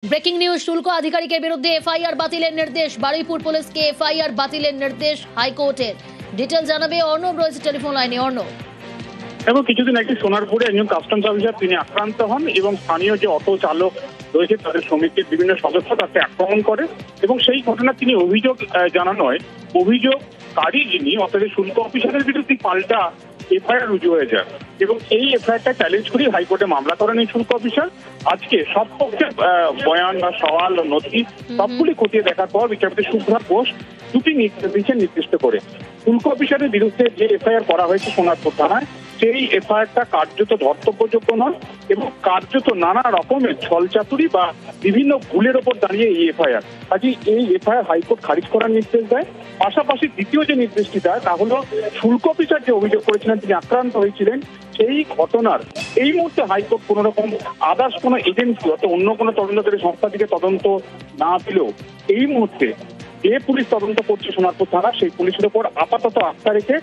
Breaking news, শুল্ক আধিকারিকের বিরুদ্ধে এফআইআর বাতিলের নির্দেশ। বারুইপুর পুলিশকে এফআইআর বাতিলের নির্দেশ হাইকোর্টের। ডিটেল জানাবে অর্ণব, রয়েছে টেলিফোন লাইনে। অর্ণব, এবং কিছুদিন আগে সোনারপুরে একজন কাস্টমস অফিসার তিনি আক্রান্ত হন এবং স্থানীয় যে অটো চালক রয়েছে তাদের সমিতির বিভিন্ন সদস্য তাকে আক্রমণ করে এবং সেই ঘটনা তিনি অভিযোগ জানানো হয়। অভিযোগকারী যিনি অর্থাৎ শুল্ক অফিসারের বিরুদ্ধে পাল্টা এফআইআর রুজু হয়ে যায় এবং এই এফআইআরটা চ্যালেঞ্জ করে হাইকোর্টে মামলা করেন এই শুল্ক অফিসার। আজকে সব পক্ষের বয়ান বা সওয়াল ও নথি সবগুলি খতিয়ে দেখার পর বিচারপতি শুভ্রা ঘোষ দুটি নির্দিষ্ট করে শুল্ক অফিসারের বিরুদ্ধে যে এফআইআর করা হয়েছে সোনারপুর থানায় সেই এফআইআরটা কার্যত ধর্তব্যযোগ্য নয় এবং কার্যত নানা রকমের ছলচাতুরি বা বিভিন্ন ভুলের ওপর দাঁড়িয়ে এই এফআইআর। কাজে এই এফআইআর হাইকোর্ট খারিজ করার নির্দেশ দেয়। পাশাপাশি দ্বিতীয় যে নির্দেশটি দেয় তা হলো শুল্ক অফিসার যে অভিযোগ করেছিলেন তিনি আক্রান্ত হয়েছিলেন সেই ঘটনার এই মুহূর্তে হাইকোর্ট কোন রকম আদার্স কোনো এজেন্সি অর্থাৎ অন্য কোনো তদন্তকারী সংস্থা থেকে তদন্ত না দিলেও এই মুহূর্তে যে পুলিশ তদন্ত করছে সোনারপুর থানা সেই পুলিশের উপর আপাতত আস্থা রেখে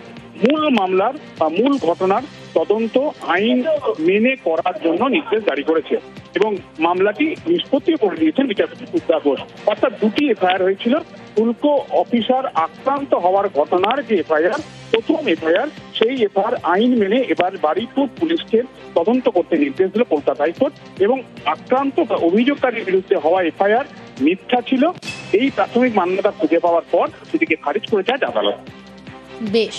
মূল মামলার বা মূল ঘটনার তদন্ত আইন মেনে করার জন্য নির্দেশ জারি করেছে এবং মামলাটি নিষ্পত্তিও করে দিয়েছেন বিচারপতি শুভ্রা ঘোষ। অর্থাৎ দুটি এফআইআর হয়েছিল। শুল্ক অফিসার আক্রান্ত হওয়ার ঘটনার যে এফআইআর, প্রথম এফআইআর, সেই এফআইআর আইন মেনে এবার বারুইপুর পুলিশকে তদন্ত করতে নির্দেশ দিল কলকাতা হাইকোর্ট এবং আক্রান্ত বা অভিযোগকারীর বিরুদ্ধে হওয়া এফআইআর মিথ্যা ছিল এই প্রাথমিক মান্যতা খুঁজে পাওয়ার পর সেটিকে খারিজ করে যায় আদালত। বেশ।